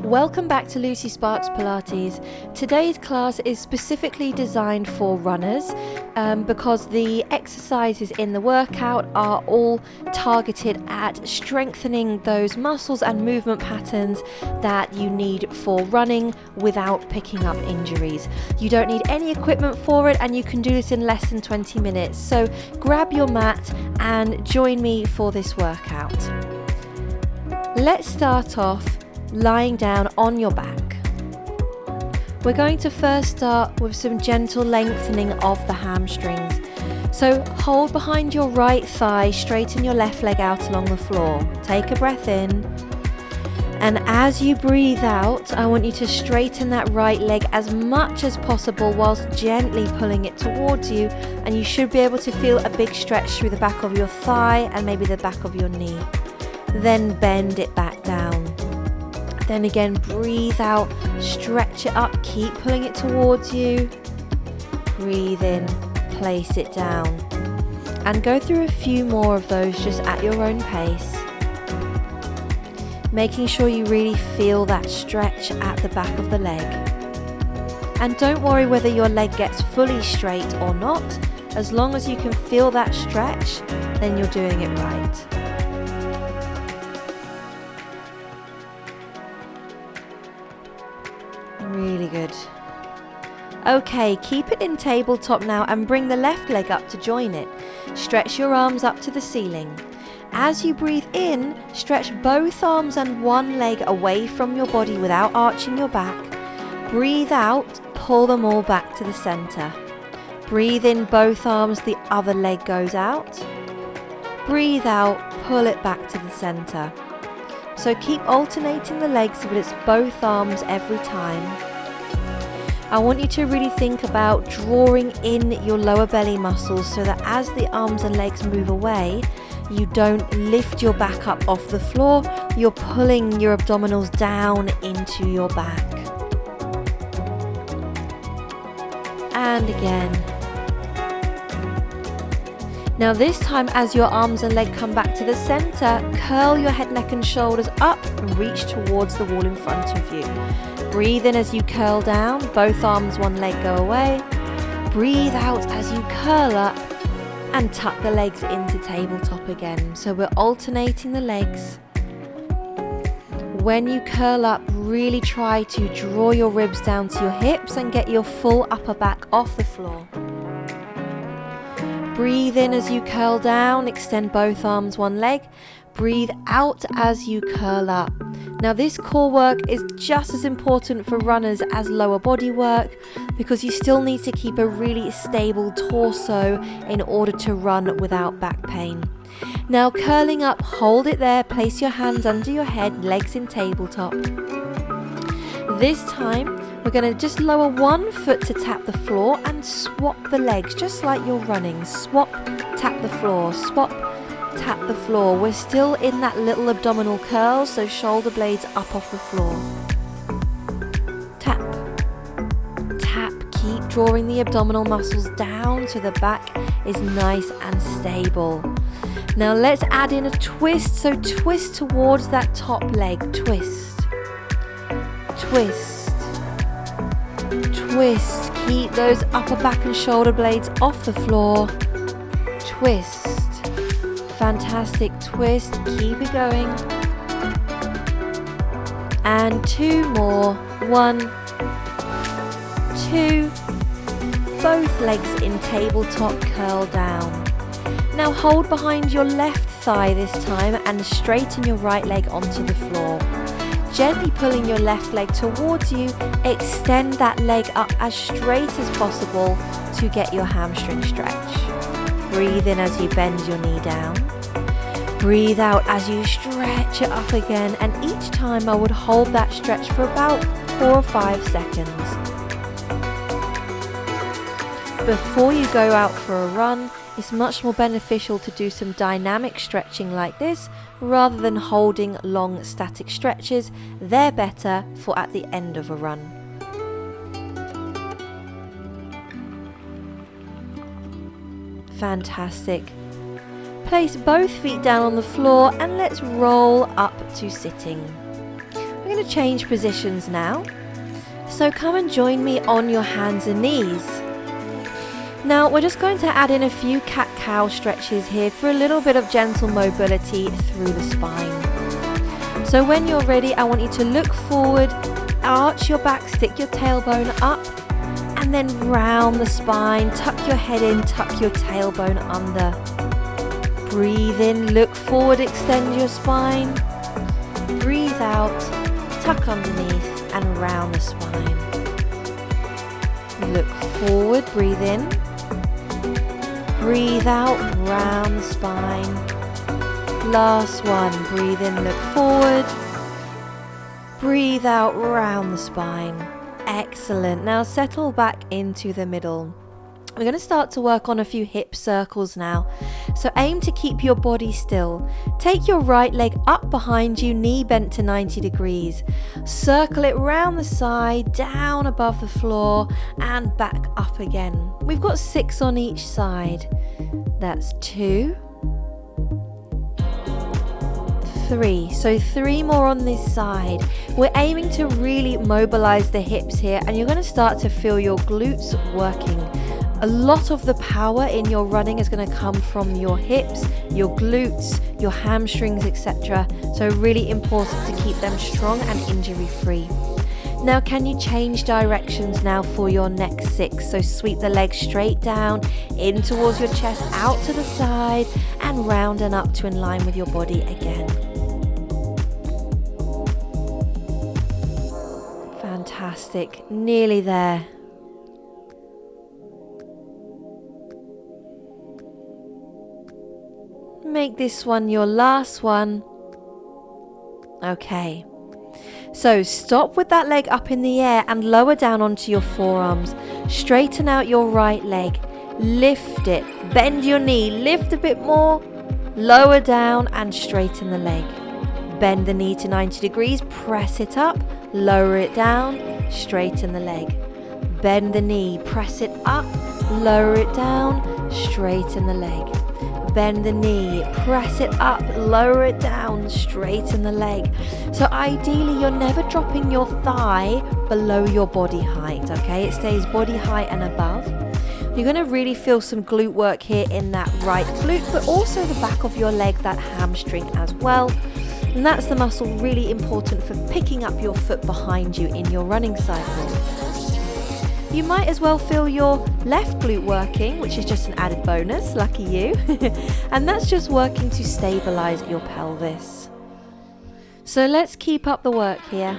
Welcome back to Lucy Sparks Pilates. Today's class is specifically designed for runners because the exercises in the workout are all targeted at strengthening those muscles and movement patterns that you need for running without picking up injuries. You don't need any equipment for it and you can do this in less than 20 minutes. So grab your mat and join me for this workout. Let's start off lying down on your back. We're going to first start with some gentle lengthening of the hamstrings. So hold behind your right thigh, straighten your left leg out along the floor. Take a breath in, and as you breathe out, I want you to straighten that right leg as much as possible whilst gently pulling it towards you, and you should be able to feel a big stretch through the back of your thigh and maybe the back of your knee. Then bend it back down. Then again, breathe out, stretch it up, keep pulling it towards you. Breathe in, place it down. And go through a few more of those just at your own pace. Making sure you really feel that stretch at the back of the leg. And don't worry whether your leg gets fully straight or not. As long as you can feel that stretch, then you're doing it right. Really good. Okay, keep it in tabletop now and bring the left leg up to join it. Stretch your arms up to the ceiling. As you breathe in, stretch both arms and one leg away from your body without arching your back. Breathe out, pull them all back to the center. Breathe in both arms, the other leg goes out. Breathe out, pull it back to the center. So keep alternating the legs, but it's both arms every time. I want you to really think about drawing in your lower belly muscles so that as the arms and legs move away, you don't lift your back up off the floor, you're pulling your abdominals down into your back. And again. Now this time, as your arms and leg come back to the center, curl your head, neck and shoulders up and reach towards the wall in front of you. Breathe in as you curl down, both arms, one leg go away. Breathe out as you curl up and tuck the legs into tabletop again. So we're alternating the legs. When you curl up, really try to draw your ribs down to your hips and get your full upper back off the floor. Breathe in as you curl down, extend both arms, one leg. Breathe out as you curl up. Now this core work is just as important for runners as lower body work because you still need to keep a really stable torso in order to run without back pain. Now curling up, hold it there, place your hands under your head, legs in tabletop. This time, we're going to just lower one foot to tap the floor and swap the legs, just like you're running. Swap, tap the floor, swap, tap the floor. We're still in that little abdominal curl, so shoulder blades up off the floor. Tap, tap, keep drawing the abdominal muscles down so the back is nice and stable. Now let's add in a twist, so twist towards that top leg, twist, twist. Twist, keep those upper back and shoulder blades off the floor. Twist, fantastic, twist, keep it going. And two more, 1, 2, both legs in tabletop, curl down. Now hold behind your left thigh this time and straighten your right leg onto the floor. Gently pulling your left leg towards you, extend that leg up as straight as possible to get your hamstring stretch. Breathe in as you bend your knee down. Breathe out as you stretch it up again, and each time I would hold that stretch for about 4 or 5 seconds. Before you go out for a run, it's much more beneficial to do some dynamic stretching like this rather than holding long static stretches. They're better for at the end of a run. Fantastic. Place both feet down on the floor and let's roll up to sitting. We're going going to change positions now. So come and join me on your hands and knees. Now we're just going to add in a few cat-cow stretches here for a little bit of gentle mobility through the spine. So when you're ready, I want you to look forward, arch your back, stick your tailbone up, and then round the spine, tuck your head in, tuck your tailbone under. Breathe in, look forward, extend your spine. Breathe out, tuck underneath and round the spine. Look forward, breathe in. Breathe out, round the spine. Last one, breathe in, look forward. Breathe out, round the spine. Excellent. Now settle back into the middle. We're going to start to work on a few hip circles now. So aim to keep your body still. Take your right leg up behind you, knee bent to 90 degrees. Circle it round the side, down above the floor, and back up again. We've got 6 on each side. That's 2, 3. So 3 more on this side. We're aiming to really mobilize the hips here, and you're going to start to feel your glutes working. A lot of the power in your running is going to come from your hips, your glutes, your hamstrings, etc. So really important to keep them strong and injury free. Now can you change directions now for your next 6? So sweep the legs straight down, in towards your chest, out to the side, and round and up to in line with your body again. Fantastic, nearly there. Make this one your last one. Okay, so stop with that leg up in the air and lower down onto your forearms. Straighten out your right leg, lift it, bend your knee, lift a bit more, lower down and straighten the leg. Bend the knee to 90 degrees, press it up, lower it down, straighten the leg. Bend the knee, press it up, lower it down, straighten the leg. Bend the knee, press it up, lower it down, straighten the leg. So ideally you're never dropping your thigh below your body height, okay? It stays body height and above. You're going to really feel some glute work here in that right glute, but also the back of your leg, that hamstring as well. And that's the muscle really important for picking up your foot behind you in your running cycle. You might as well feel your left glute working, which is just an added bonus, lucky you. And that's just working to stabilize your pelvis. So let's keep up the work here.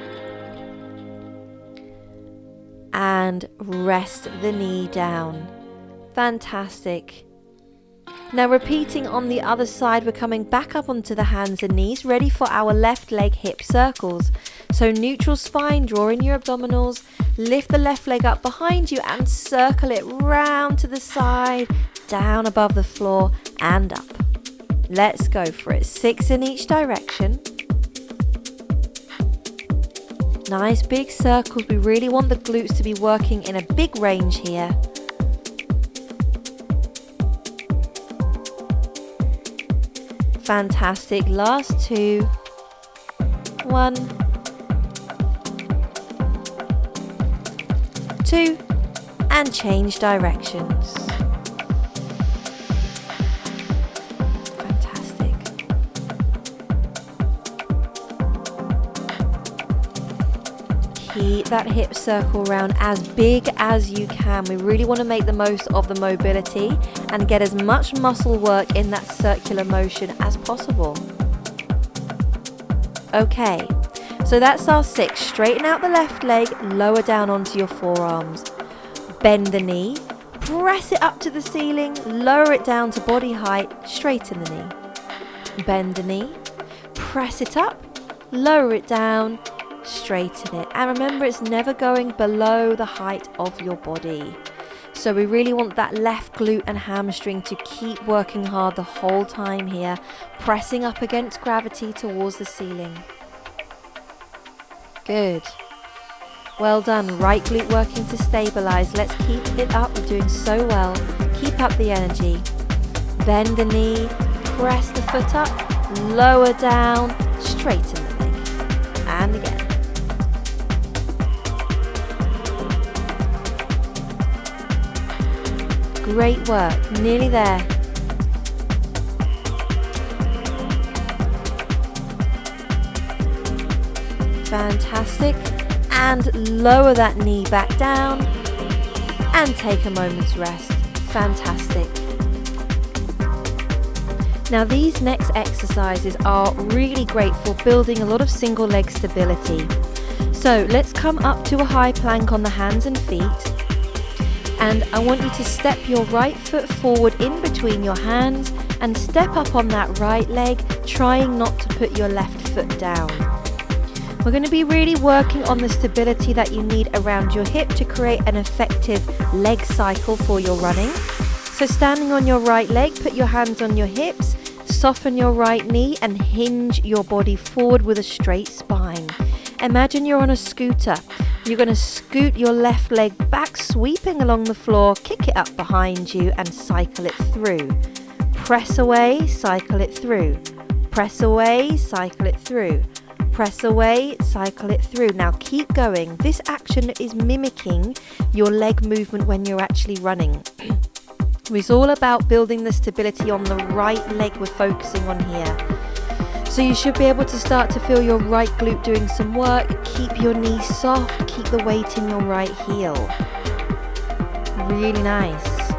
And rest the knee down. Fantastic. Now repeating on the other side, we're coming back up onto the hands and knees, ready for our left leg hip circles. So neutral spine, draw in your abdominals, lift the left leg up behind you and circle it round to the side, down above the floor and up. Let's go for it. 6 in each direction. Nice big circles. We really want the glutes to be working in a big range here. Fantastic. Last 2. 1, 2, and change directions. Fantastic. Keep that hip circle round as big as you can. We really want to make the most of the mobility and get as much muscle work in that circular motion as possible. Okay, so that's our 6. Straighten out the left leg, lower down onto your forearms. Bend the knee, press it up to the ceiling, lower it down to body height, straighten the knee. Bend the knee, press it up, lower it down, straighten it. And remember, it's never going below the height of your body. So we really want that left glute and hamstring to keep working hard the whole time here, pressing up against gravity towards the ceiling. Good. Well done. Right glute working to stabilize. Let's keep it up. We're doing so well. Keep up the energy. Bend the knee, press the foot up, lower down, straighten the leg. And again. Great work. Nearly there. Fantastic. And lower that knee back down and take a moment's rest. Fantastic. Now these next exercises are really great for building a lot of single leg stability. So let's come up to a high plank on the hands and feet. And I want you to step your right foot forward in between your hands and step up on that right leg, trying not to put your left foot down. We're going to be really working on the stability that you need around your hip to create an effective leg cycle for your running. So standing on your right leg, put your hands on your hips, soften your right knee and hinge your body forward with a straight spine. Imagine you're on a scooter. You're going to scoot your left leg back, sweeping along the floor, kick it up behind you and cycle it through. Press away, cycle it through. Press away, cycle it through. Press away, cycle it through. Now keep going. This action is mimicking your leg movement when you're actually running. It's all about building the stability on the right leg we're focusing on here. So you should be able to start to feel your right glute doing some work. Keep your knees soft, keep the weight in your right heel. Really nice.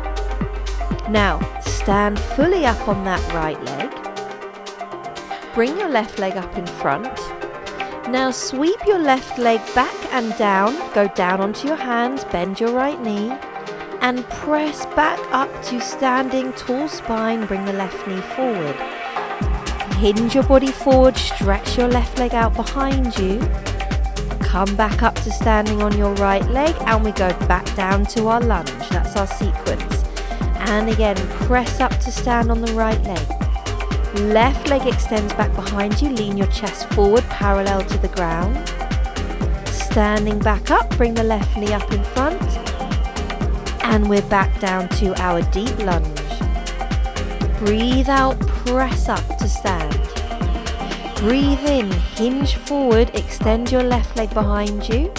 Now stand fully up on that right leg. Bring your left leg up in front. Now sweep your left leg back and down. Go down onto your hands, bend your right knee and press back up to standing tall spine. Bring the left knee forward. Hinge your body forward, stretch your left leg out behind you. Come back up to standing on your right leg and we go back down to our lunge. That's our sequence. And again, press up to stand on the right leg. Left leg extends back behind you, lean your chest forward, parallel to the ground. Standing back up, bring the left knee up in front. And we're back down to our deep lunge. Breathe out, press up to stand. Breathe in, hinge forward, extend your left leg behind you.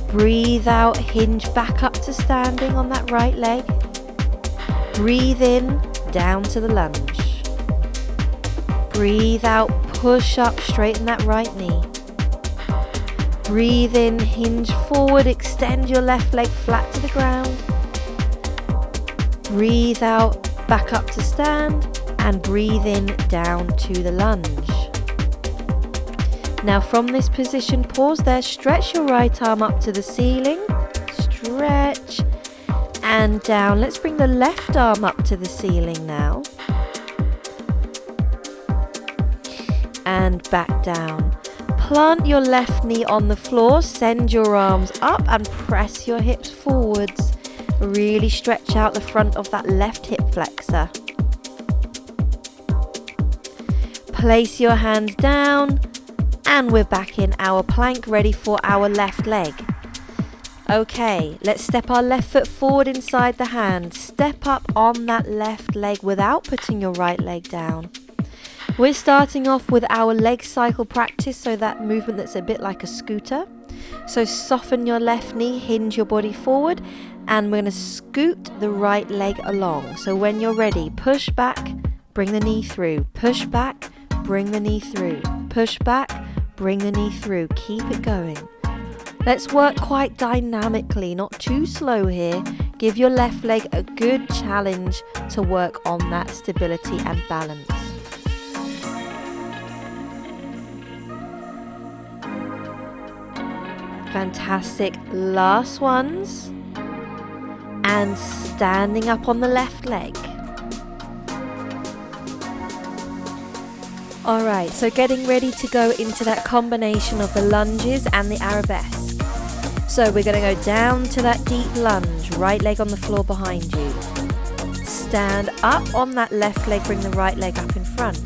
Breathe out, hinge back up to standing on that right leg. Breathe in, down to the lunge. Breathe out, push up, straighten that right knee. Breathe in, hinge forward, extend your left leg flat to the ground. Breathe out, back up to stand, and breathe in, down to the lunge. Now from this position, pause there, stretch your right arm up to the ceiling, stretch, and down. Let's bring the left arm up to the ceiling now. And back down. Plant your left knee on the floor, send your arms up and press your hips forwards. Really stretch out the front of that left hip flexor. Place your hands down and we're back in our plank, ready for our left leg. Okay, let's step our left foot forward inside the hand. Step up on that left leg without putting your right leg down. We're starting off with our leg cycle practice, so that movement that's a bit like a scooter. So soften your left knee, hinge your body forward, and we're going to scoot the right leg along. So when you're ready, push back, bring the knee through, push back, bring the knee through, push back, bring the knee through. Keep it going. Let's work quite dynamically, not too slow here. Give your left leg a good challenge to work on that stability and balance. Fantastic. Last ones. And standing up on the left leg. Alright, so getting ready to go into that combination of the lunges and the arabesque. So we're going to go down to that deep lunge, right leg on the floor behind you. Stand up on that left leg, bring the right leg up in front.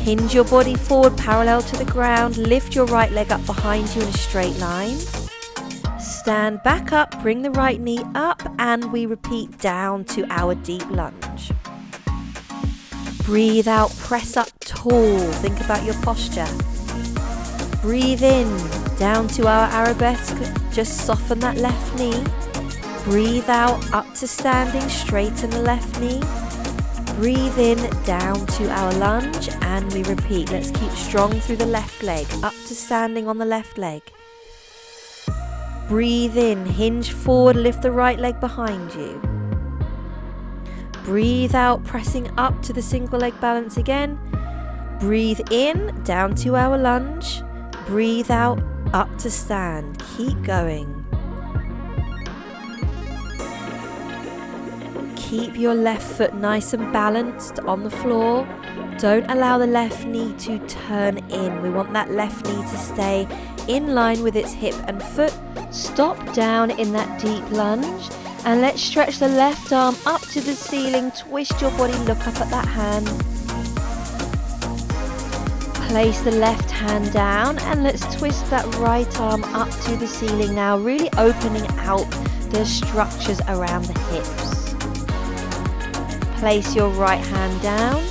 Hinge your body forward, parallel to the ground, lift your right leg up behind you in a straight line. Stand back up, bring the right knee up, and we repeat down to our deep lunge. Breathe out, press up tall, think about your posture. Breathe in, down to our arabesque, just soften that left knee. Breathe out, up to standing, straighten the left knee. Breathe in, down to our lunge, and we repeat. Let's keep strong through the left leg, up to standing on the left leg. Breathe in, hinge forward, lift the right leg behind you. Breathe out, pressing up to the single leg balance again. Breathe in, down to our lunge. Breathe out, up to stand. Keep going. Keep your left foot nice and balanced on the floor. Don't allow the left knee to turn in. We want that left knee to stay in line with its hip and foot. Stop down in that deep lunge. And let's stretch the left arm up to the ceiling. Twist your body, look up at that hand. Place the left hand down and let's twist that right arm up to the ceiling now, really opening out the structures around the hips. Place your right hand down.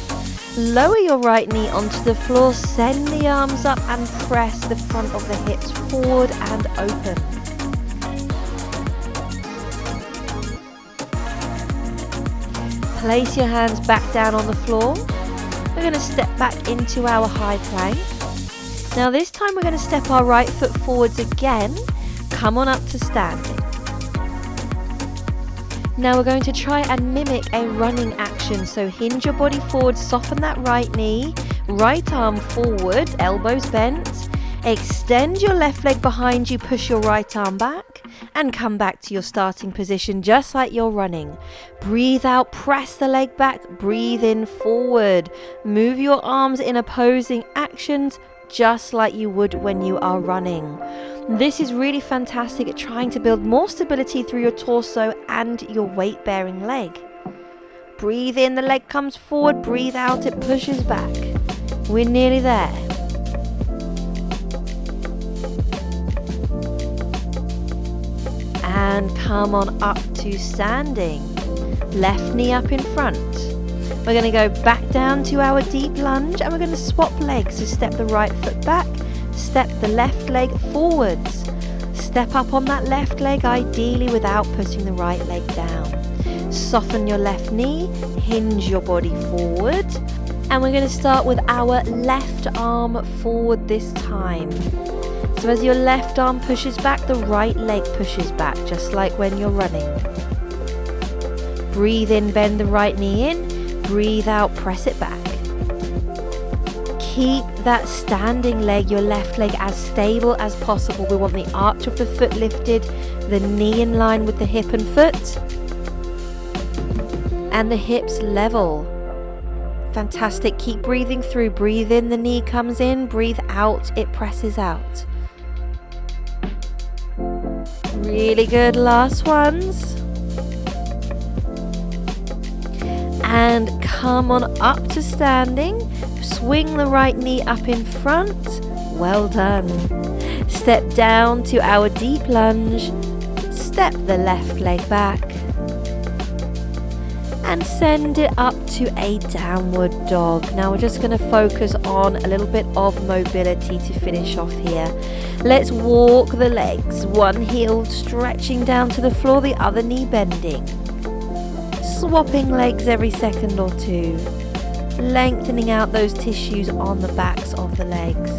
Lower your right knee onto the floor. Send the arms up and press the front of the hips forward and open. Place your hands back down on the floor. We're going to step back into our high plank. Now this time we're going to step our right foot forwards again. Come on up to standing. Now we're going to try and mimic a running action. So hinge your body forward, soften that right knee, right arm forward, elbows bent. Extend your left leg behind you, push your right arm back and come back to your starting position just like you're running. Breathe out, press the leg back, breathe in forward. Move your arms in opposing actions just like you would when you are running. This is really fantastic at trying to build more stability through your torso and your weight-bearing leg. Breathe in, the leg comes forward. Breathe out, it pushes back. We're nearly there. And come on up to standing. Left knee up in front. We're going to go back down to our deep lunge and we're going to swap legs. So step the right foot back, step the left leg forwards. Step up on that left leg, ideally without putting the right leg down. Soften your left knee, hinge your body forward. And we're going to start with our left arm forward this time. So as your left arm pushes back, the right leg pushes back, just like when you're running. Breathe in, bend the right knee in. Breathe out, press it back. Keep that standing leg, your left leg, as stable as possible. We want the arch of the foot lifted, the knee in line with the hip and foot, and the hips level. Fantastic. Keep breathing through. Breathe in, the knee comes in. Breathe out, it presses out. Really good. Last ones. And come on up to standing. Swing the right knee up in front. Well done. Step down to our deep lunge. Step the left leg back. And send it up to a downward dog. Now we're just going to focus on a little bit of mobility to finish off here. Let's walk the legs. One heel stretching down to the floor, the other knee bending. Swapping legs every second or two, lengthening out those tissues on the backs of the legs.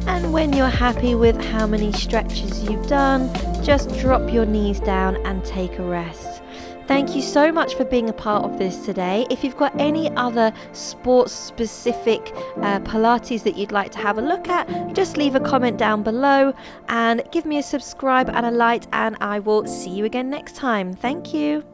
And when you're happy with how many stretches you've done, just drop your knees down and take a rest. Thank you so much for being a part of this today. If you've got any other sports specific Pilates that you'd like to have a look at, just leave a comment down below and give me a subscribe and a like, and I will see you again next time. Thank you.